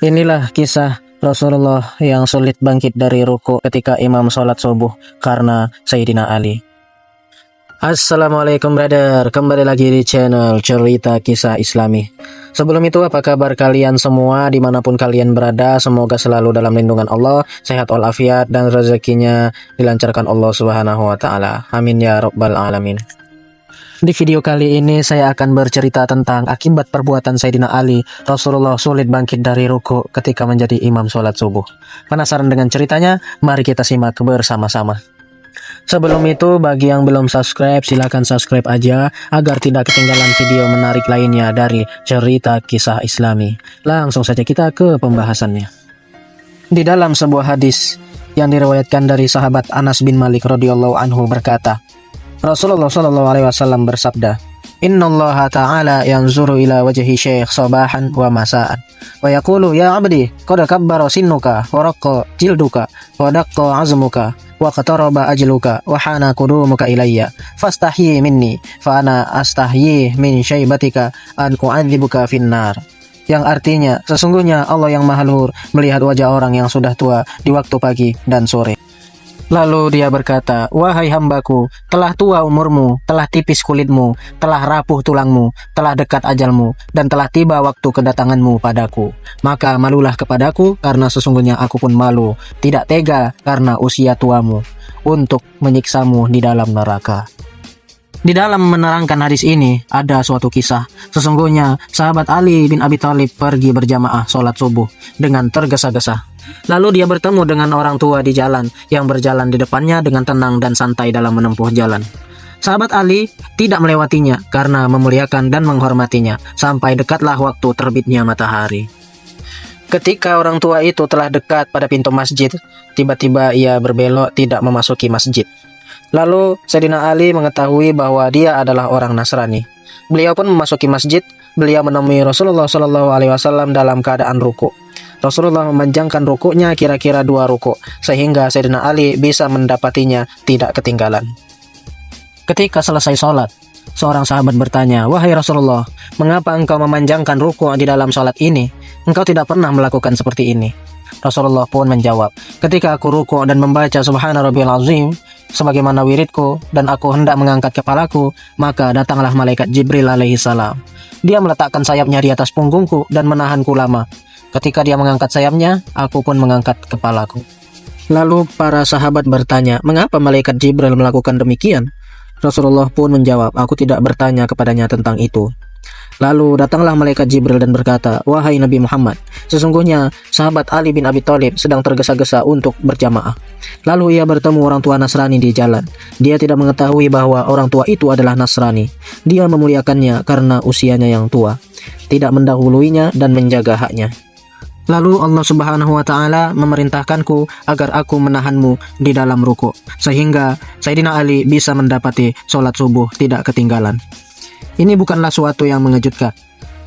Inilah kisah Rasulullah yang sulit bangkit dari ruku ketika imam sholat subuh karena Sayyidina Ali. Assalamualaikum brother, kembali lagi di channel Cerita Kisah Islami. Sebelum itu, apa kabar kalian semua dimanapun kalian berada? Semoga selalu dalam lindungan Allah, sehat walafiat dan rezekinya dilancarkan Allah Subhanahu wa Ta'ala. Amin ya Rabbal Alamin. Di video kali ini saya akan bercerita tentang akibat perbuatan Sayyidina Ali. Rasulullah sulit bangkit dari ruku ketika menjadi imam sholat subuh. Penasaran dengan ceritanya? Mari kita simak bersama-sama. Sebelum itu, bagi yang belum subscribe, silahkan subscribe aja agar tidak ketinggalan video menarik lainnya dari Cerita Kisah Islami. Langsung saja kita ke pembahasannya. Di dalam sebuah hadis yang diriwayatkan dari sahabat Anas bin Malik radhiyallahu anhu berkata, Rasulullah Shallallahu Alaihi Wasallam bersabda, Innallaha ta'ala yanzuru ila wajhi syekh sabahan wa masa'an wa yaqulu ya abdi qad kabbara sinnuka wa raqqa jilduka wa daqqa azmuka wa qataraba ajluka wa hana qudumuka ilayya fastahyi minni fa ana astahyi min syaibatika an u'adzibuka finnar. Yang artinya, sesungguhnya Allah yang Maha Luhur melihat wajah orang yang sudah tua di waktu pagi dan sore. Lalu dia berkata, wahai hambaku, telah tua umurmu, telah tipis kulitmu, telah rapuh tulangmu, telah dekat ajalmu, dan telah tiba waktu kedatanganmu padaku. Maka malulah kepadaku, karena sesungguhnya aku pun malu, tidak tega karena usia tuamu, untuk menyiksamu di dalam neraka. Di dalam menerangkan hadis ini, ada suatu kisah. Sesungguhnya, sahabat Ali bin Abi Thalib pergi berjamaah sholat subuh dengan tergesa-gesa. Lalu dia bertemu dengan orang tua di jalan yang berjalan di depannya dengan tenang dan santai dalam menempuh jalan. Sahabat Ali tidak melewatinya karena memuliakan dan menghormatinya sampai dekatlah waktu terbitnya matahari. Ketika orang tua itu telah dekat pada pintu masjid, tiba-tiba ia berbelok tidak memasuki masjid. Lalu Sayyidina Ali mengetahui bahwa dia adalah orang Nasrani. Beliau pun memasuki masjid. Beliau menemui Rasulullah Shallallahu Alaihi Wasallam dalam keadaan ruku. Rasulullah memanjangkan rukuknya kira-kira 2 rukuk, sehingga Sayyidina Ali bisa mendapatinya tidak ketinggalan. Ketika selesai sholat, seorang sahabat bertanya, wahai Rasulullah, mengapa engkau memanjangkan rukuk di dalam sholat ini? Engkau tidak pernah melakukan seperti ini. Rasulullah pun menjawab, ketika aku rukuk dan membaca Subhana Rabbiyal Azim, sebagaimana wiridku, dan aku hendak mengangkat kepalaku, maka datanglah malaikat Jibril alaihi salam. Dia meletakkan sayapnya di atas punggungku dan menahanku lama. Ketika dia mengangkat sayapnya, aku pun mengangkat kepalaku. Lalu para sahabat bertanya, mengapa malaikat Jibril melakukan demikian? Rasulullah pun menjawab, aku tidak bertanya kepadanya tentang itu. Lalu datanglah malaikat Jibril dan berkata, wahai Nabi Muhammad, sesungguhnya sahabat Ali bin Abi Thalib sedang tergesa-gesa untuk berjamaah. Lalu ia bertemu orang tua Nasrani di jalan. Dia tidak mengetahui bahwa orang tua itu adalah Nasrani. Dia memuliakannya karena usianya yang tua, tidak mendahuluinya dan menjaga haknya. Lalu Allah Subhanahu wa Ta'ala memerintahkanku agar aku menahanmu di dalam ruku, sehingga Sayyidina Ali bisa mendapati sholat subuh tidak ketinggalan. Ini bukanlah suatu yang mengejutkan,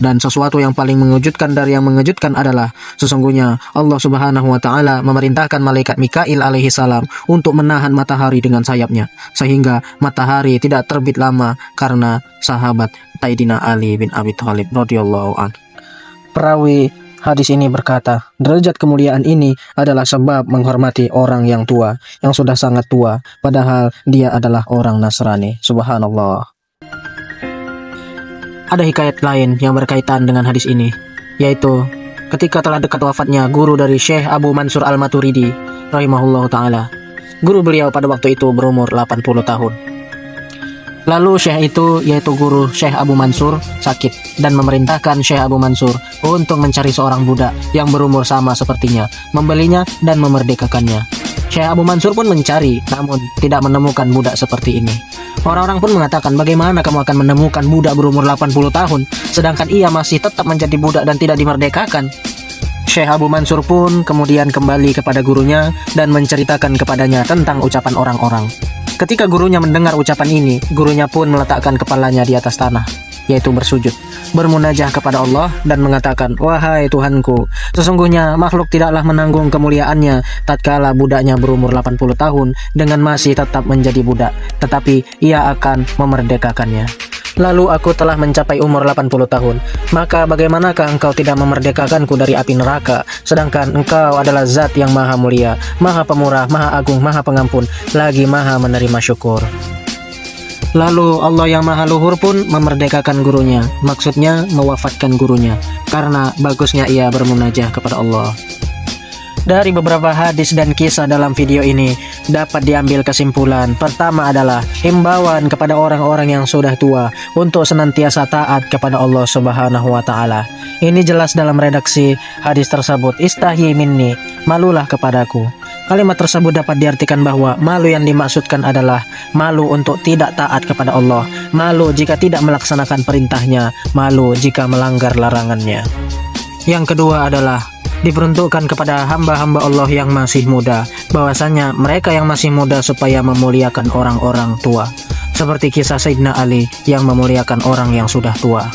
dan sesuatu yang paling mengejutkan dari yang mengejutkan adalah sesungguhnya Allah Subhanahu wa Ta'ala memerintahkan malaikat Mikail alaihi salam untuk menahan matahari dengan sayapnya, sehingga matahari tidak terbit lama karena sahabat Sayyidina Ali bin Abi Thalib radhiyallahu anhu. Perawi hadis ini berkata, derajat kemuliaan ini adalah sebab menghormati orang yang tua, yang sudah sangat tua, padahal dia adalah orang Nasrani. Subhanallah. Ada hikayat lain yang berkaitan dengan hadis ini, yaitu ketika telah dekat wafatnya guru dari Syekh Abu Mansur Al-Maturidi rahimahullah ta'ala. Guru beliau pada waktu itu berumur 80 tahun. Lalu Syekh itu, yaitu guru Syekh Abu Mansur, sakit dan memerintahkan Syekh Abu Mansur untuk mencari seorang budak yang berumur sama sepertinya, membelinya dan memerdekakannya. Syekh Abu Mansur pun mencari, namun tidak menemukan budak seperti ini. Orang-orang pun mengatakan, bagaimana kamu akan menemukan budak berumur 80 tahun, sedangkan ia masih tetap menjadi budak dan tidak dimerdekakan? Syekh Abu Mansur pun kemudian kembali kepada gurunya dan menceritakan kepadanya tentang ucapan orang-orang. Ketika gurunya mendengar ucapan ini, gurunya pun meletakkan kepalanya di atas tanah, yaitu bersujud, bermunajah kepada Allah dan mengatakan, wahai Tuhanku, sesungguhnya makhluk tidaklah menanggung kemuliaannya tatkala budaknya berumur 80 tahun dengan masih tetap menjadi budak, tetapi ia akan memerdekakannya. Lalu aku telah mencapai umur 80 tahun. Maka bagaimanakah engkau tidak memerdekakanku dari api neraka? Sedangkan engkau adalah zat yang maha mulia, maha pemurah, maha agung, maha pengampun, lagi maha menerima syukur. Lalu Allah yang maha luhur pun memerdekakan gurunya, maksudnya mewafatkan gurunya, karena bagusnya ia bermunajah kepada Allah. Dari beberapa hadis dan kisah dalam video ini, dapat diambil kesimpulan. Pertama adalah himbauan kepada orang-orang yang sudah tua untuk senantiasa taat kepada Allah Subhanahu wa Ta'ala. Ini jelas dalam redaksi hadis tersebut, "Istahyi minni, malulah kepadaku." Kalimat tersebut dapat diartikan bahwa malu yang dimaksudkan adalah malu untuk tidak taat kepada Allah, malu jika tidak melaksanakan perintahnya, malu jika melanggar larangannya. Yang kedua adalah diperuntukkan kepada hamba-hamba Allah yang masih muda, bahwasanya mereka yang masih muda supaya memuliakan orang-orang tua, seperti kisah Sayyidina Ali yang memuliakan orang yang sudah tua.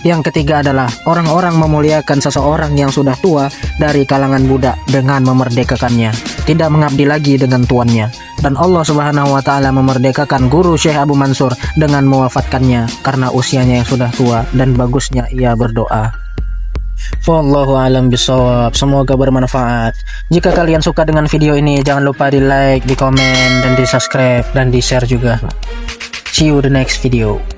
Yang ketiga adalah orang-orang memuliakan seseorang yang sudah tua dari kalangan budak dengan memerdekakannya, tidak mengabdi lagi dengan tuannya. Dan Allah Subhanahu wa Ta'ala memerdekakan guru Syekh Abu Mansur dengan mewafatkannya karena usianya yang sudah tua dan bagusnya ia berdoa. Wallahu alam bisawab. Semoga bermanfaat. Jika kalian suka dengan video ini, jangan lupa di like, di komen, dan di subscribe, dan di share juga. See you the next video.